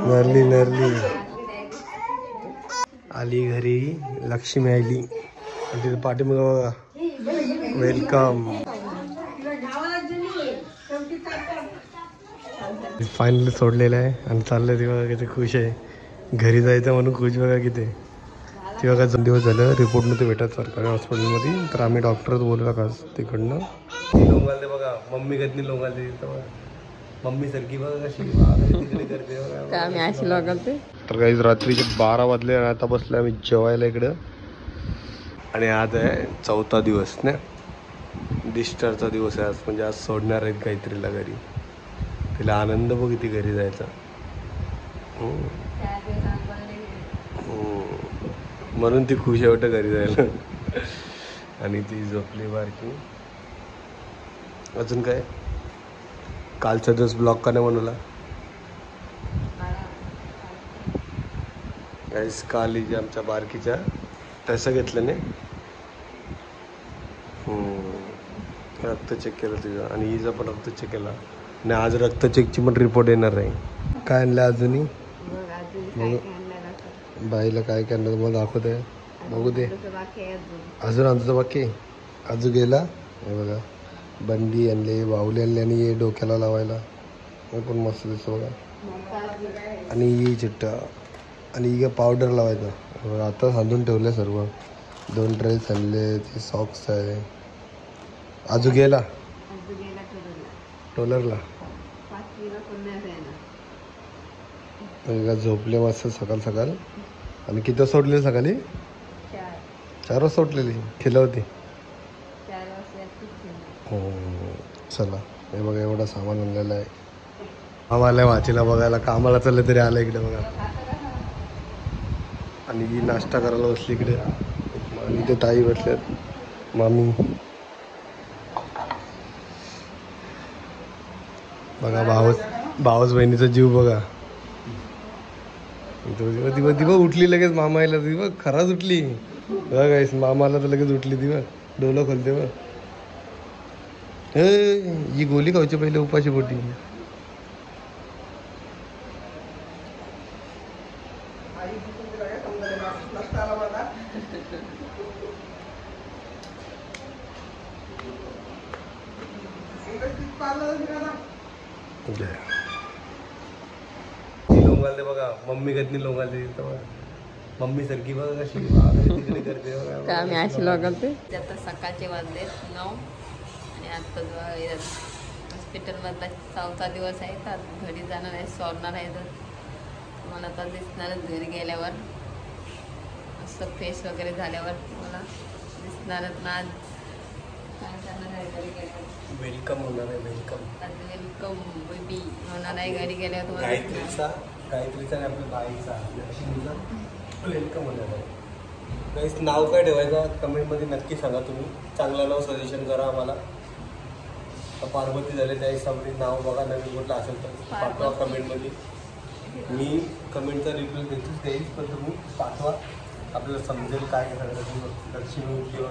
नरली नरली आली घरी, लक्ष्मी आली. तिथे पाठीमाग बघा, वेलकम. फायनली सोडलेलं आहे आणि चाललंय. ती बघा किती खुश आहे, घरी जायचं म्हणून खुश बघा किती. ती बघा 2 दिवस झालं रिपोर्ट नव्हते भेटत सरकारी हॉस्पिटलमध्ये, तर आम्ही डॉक्टरच बोलला का तिकडनं. लोंग आले बघा, मम्मी कधी लोंग आले मम्मी सारखी बघा कशी तिकडे करते आम्ही अशी लोकांचे. तर काही रात्रीचे 12 वाजले आणि आता बसले आम्ही जेवायला इकडं. आणि आज आहे 4था दिवस ना, डिस्चार्जचा दिवस आहे आज. म्हणजे आज सोडणार आहेत गायत्रीला घरी. तिला आनंद बघ किती घरी जायचा. म्हणून ती खुश आहे वाटतं घरी जायला. आणि ती झोपली बारकी. अजून काय कालचा दिवस ब्लॉक का नाही बनवला गाईस? काल जी आमच्या बारकीच्या तसं घेतलं नाही, रक्त चेक केलं तुझं आणि हिचा पण रक्त चेक केला. आणि आज रक्त चेकची पण रिपोर्ट येणार नाही. काय आणलं अजूनही बाईला काय करणार मला दाखवत आहे, बघू दे. अजून आमचं बाकी अजून गेला. हे बघा बंडी आणले, बाहुले आणले आणि हे डोक्याला लावायला पण मस्त दिसतो बघा. आणि ही चिट्टा आणि ही पावडर लावायचा आता सांधून ठेवलं सर्व. 2 ड्रेस आणले, ते सॉक्स आहे. अजून गेला टोलरला. झोपले मस्त सकाळ सकाळ. आणि किती सोडले सकाळी? 4 वाजता सोडलेली खिला होती. हो चला, हे बघा एवढा सामान आणलेलं आहे. आम्हाला वाचीला बघायला, कामाला चाललं तरी आलं इकडे बघा. आणि ही नाश्ता करायला बसली इकडे. आणि ते ताई बसल्यात, मामी बघा. भाऊच बहिणीचा जीव बघा. दिवा उठली लगेच मामाला. दिवा खराच उठली बघा गाईस. मामाला तर लगेच उठली दिवा, डोलं खोलते बघ. ही गोली खायची पहिले उपाशी पोटी. लोंग आले बघा, मम्मी कधी लोंग आले मम्मी सारखी बघा कशी तिकडे करते बघा. आम्ही अशी लोक आलते. आता सकाळचे वाजले 9 आणि आता हॉस्पिटलमधला 4था दिवस आहे. तर घरी जाणार आहे, सोडणार आहे. तर मला आता दिसणारच घरी गेल्यावर, असं फेस वगैरे झाल्यावर मला दिसणारच ना. आज काय जाणार आहे घरी गेल्यावर, वेलकम होणार आहे. वेलकम बेबी होणार आहे घरी गेल्यावर. तुम्हाला गायत्रीचा आणि आपल्या बाईचा लक्ष्मीचा वेलकम होणार आहे. गाईस नाव काय ठेवायचं कमेंटमध्ये नक्की सांगा. तुम्ही चांगलं नाव सजेशन करा आम्हाला. पार्वती झाले त्या हिसाबाने नाव बघा, नवीन कुठलं असेल तर पाठवा कमेंटमध्ये. मी कमेंटचा रिप्लाय देईल, पण तुम्ही पाठवा, आपल्याला समजेल काय करायचं. लक्ष्मी किंवा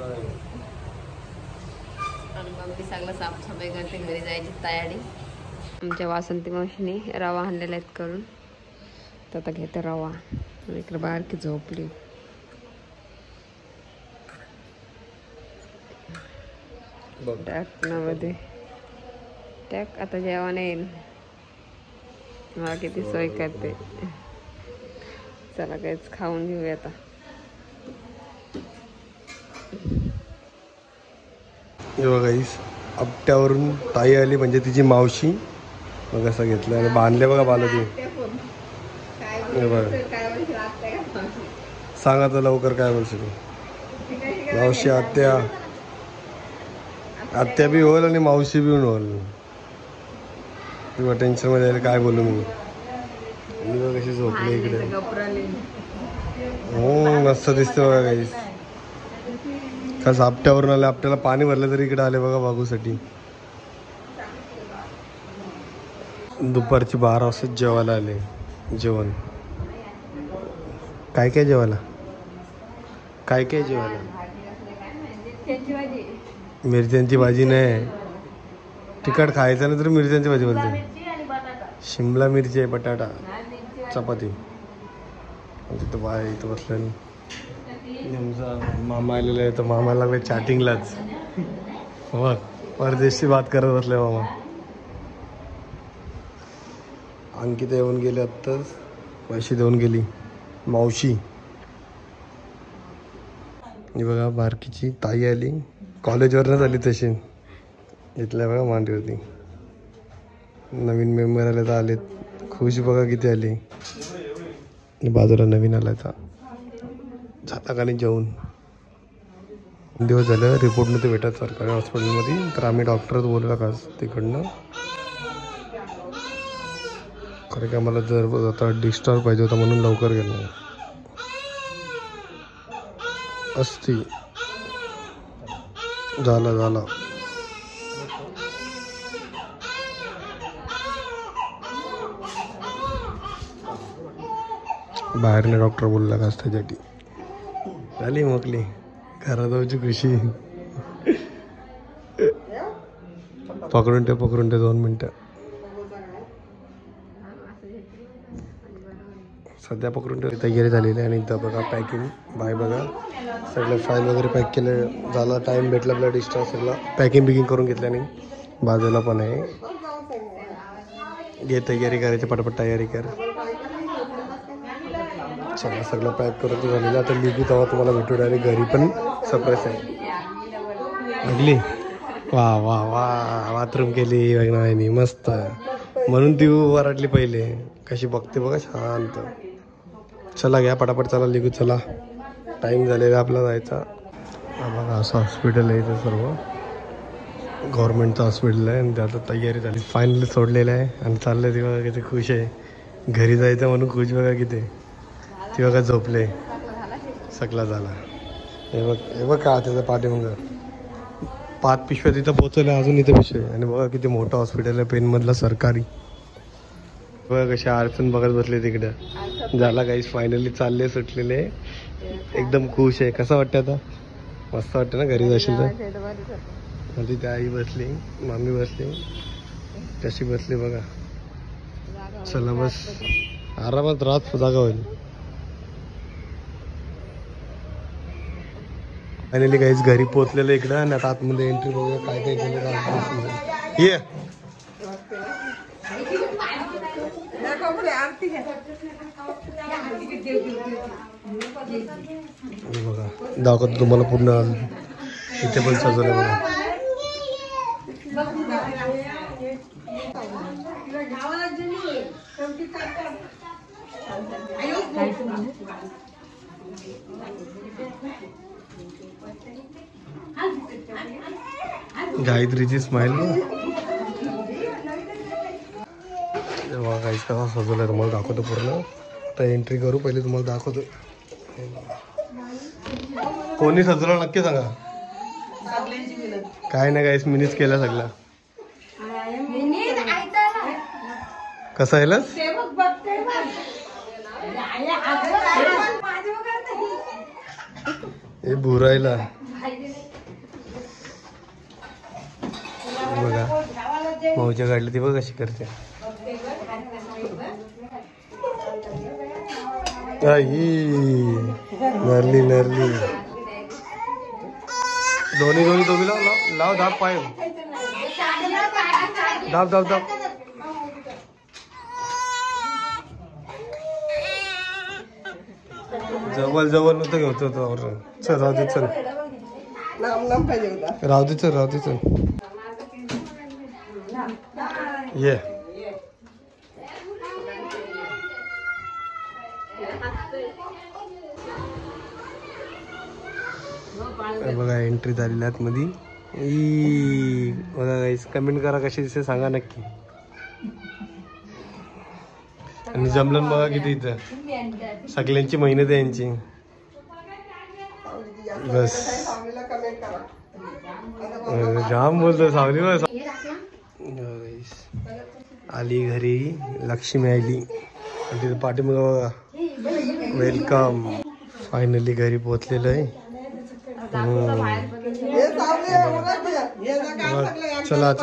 आणि मग मी सगळं साफसफाई करते, घरी जायची तयारी. आमच्या वासंती मावशीने रवा आणलेला आहेत करून, तर आता घेते रवा. इकडे बारकी झोपली. टॅक मध्ये टॅक आता जेवण येईल. मला किती सोय करते. चला काहीच खाऊन घेऊया आता. हे बघा आपट्यावरून ताई आली, म्हणजे तिची मावशी. मग असं घेतलं आणि बांधले बघा बालाजी. सांगा तर लवकर काय बोलशील. मावशी आत्या बी होईल आणि मावशी बी होईल. किंवा टेन्शन मध्ये आले काय बोलू मी. बघा कशी झोपली इकडे. हो मस्त दिसते बघा गाईस. कसं आपट्यावरून आले, आपल्याला पाणी भरलं तरी इकडे आले बघा बागूसाठी. दुपारची 12 वाजता जेवायला आले. जेवण काय काय जेवायला, काय काय जेवायला? मिरच्यांची भाजी नाही, तिखट खायचं नाही तर मिरच्यांची भाजी बोलते. शिमला मिरची आहे, बटाटा, चपाती. तिथं बाय इथं बसलं आमचा मामा आलेला आहे, तर मामाला लागले चॅटिंगलाच. बघ परदेशी बात करत बसले मामा. अंकिता येऊन गेली आत्ताच, पैसे देऊन गेली मावशी. ही बघा बारकीची ताई आली, कॉलेजवरनंच आली तशी. इथल्या बघा मांडीवरती नवीन मेंबर आले तर आलेत. खुश बघा किती आली. बाजूला नवीन आलाय तर झाला का नाही जेवून. दिवस झालं रिपोर्ट नव्हते भेटत सरकारी हॉस्पिटलमध्ये, तर आम्ही डॉक्टरच बोलला का तिकडनं. कारण की आम्हाला जर आता डिस्चार्ज पाहिजे होता म्हणून लवकर गेलो असती. झाला बाहेरने डॉक्टर बोलला का त्यासाठी. झाली मोकली घरात जाऊची खुशी. पकडून ठेव 2 मिनटं. सध्या पकडून ठेव. तयारी झालेली आहे आणि इथं बघा पॅकिंग बाय बघा सगळं फाईल वगैरे पॅक केलं झाला. टाईम भेटला आपला डिस्चार्ज सगळं पॅकिंग करून घेतल्याने. बाजूला पण आहे, घे तयारी करायची, पटापट तयारी कर. चला सगळं पॅक करत झालेलं. आता लिहू तेव्हा तुम्हाला भेटू डायरेक्ट घरी. पण सरप्राईज आहे लागली. वा वा वा बाथरूम केली बघणाऱ्यानी मस्त, म्हणून ती वराटली पहिले. कशी बघते बघा शांत. चला घ्या पटापट, चला लिहू. चला टाईम झालेला आपला जायचा. बघा असं हॉस्पिटल आहे, इथं सर्व गव्हर्नमेंटचं हॉस्पिटल आहे. आणि त्यात तयारी झाली, फायनली सोडलेलं आहे आणि चाललंय. ती बघा किती खुश आहे, घरी जायचं म्हणून खुश बघा किती. ती बघा झोपले, सकला झाला. हे बघ का त्याचं पाठीमागं 5 पिशव्या तिथं पोहोचवल्या, अजून इथं पिशव्या. आणि बघा किती मोठं हॉस्पिटल आहे, पेनमधलं सरकारी. बघा कशा अडचण बघत बसले तिकडं. झाला काहीच फायनली चालले, सुटलेले, एकदम खुश आहे. कसं वाटतं आता? मस्त वाटतं ना घरी जाशील तर. तिथे आई बसली, मामी बसली, कशी बसली बघा. चला बस आरामात रात जागा होईल. फायनली काहीच घरी पोहोचलेलं इकडं. आणि आता आतमध्ये एंट्री बघूया काय काय केलं. ये बघा दाखवतो तुम्हाला पूर्ण. इथे पण सजवलं बघा. गायत्रीची स्माइल तेव्हा काहीच कसा सजवलं तुम्हाला दाखवतो पूर्ण. तर एंट्री करू, पहिले तुम्हाला दाखवतो कोणी सजवलं नक्की सांगा. काय नाही काहीच मीच केलं सगळं. कसं आहे हे बुरायला बघा. माऊच्या गाडली ती बघ कशी करते. नरली दोन्ही तुम्ही लाव दाब पाय दाब जवळ नव्हतं घेतो तो. चल राहू दे, चल राहू दे चल ये. बघा एंट्री झालेली आतमध्ये. बघा गाईस, कमेंट करा कशी दिसते सांगा नक्की. आणि जमलं बघा किती इथं सगळ्यांची मेहनत आहे यांची. बस जाम बोलतो सावली. बस आली घरी, लक्ष्मी आली. आणि तिथं पाठीमाग बघा वेलकम. फायनली घरी पोहोचलेलं आहे. चला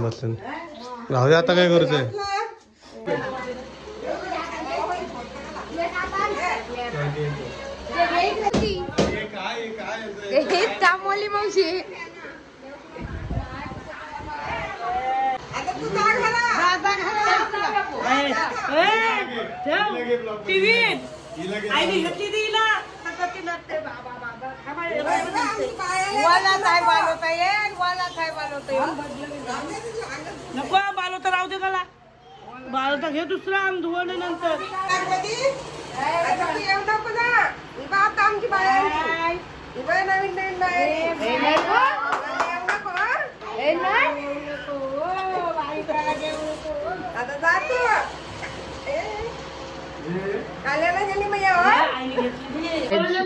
बसले राहू दे आता काय करूचंय चामोली मावशी नको बालो तर राहू दे मला बालो तर घे दुसरा आम धुवणे नंतर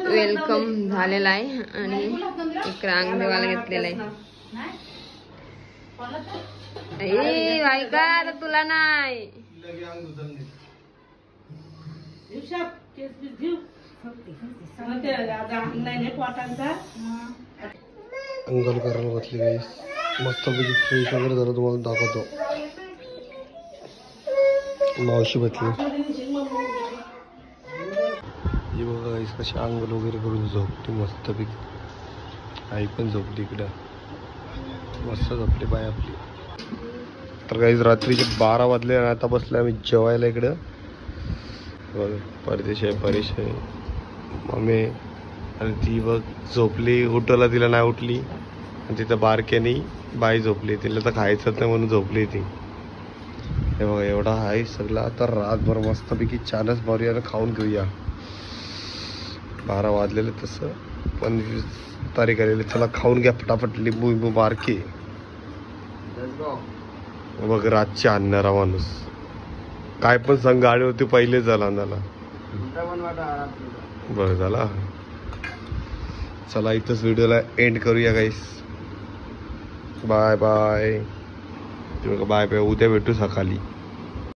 वेलकम झालेला आहे आणि एक रांग देवाला घेतलेला आहे. ऐका आता तुला नाही अंघोळ करायला बसली गाईस मस्त पैकी फ्रेश वगैरे झालं तुम्हाला दाखवतो मावशी बसली ही बघा गाईस कशी अंघोळ वगैरे करून झोपते मस्त पैकी आई पण झोपली इकडं मस्त झोपली बाय आपली. तर गाईस रात्रीचे 12 वाजले आणि आता बसले आम्ही जेवायला इकडं बघ परदेश आहे परेश आहे मम्मी आणि ती बघ झोपली उठवला तिला नाही उठली आणि तिथं बारक्यानी बाई झोपली तिला तर खायचंच नाही म्हणून झोपली ती. हे बघा एवढा आहे सगळा तर रातभर मस्तपैकी छानच मारूया खाऊन घेऊया. 12 वाजलेले तसं 25 तारीख आलेली चला खाऊन घ्या फटाफट लिंबू लिंबू बारके बघ रातची आणणारा माणूस काय पण सांग गाडी होती पहिले झाला अंदाला बरं झाला. चला इथंच व्हिडिओला एंड करूया गाईस बाय बाय बाय बाय उद्या भेटू सकाळी.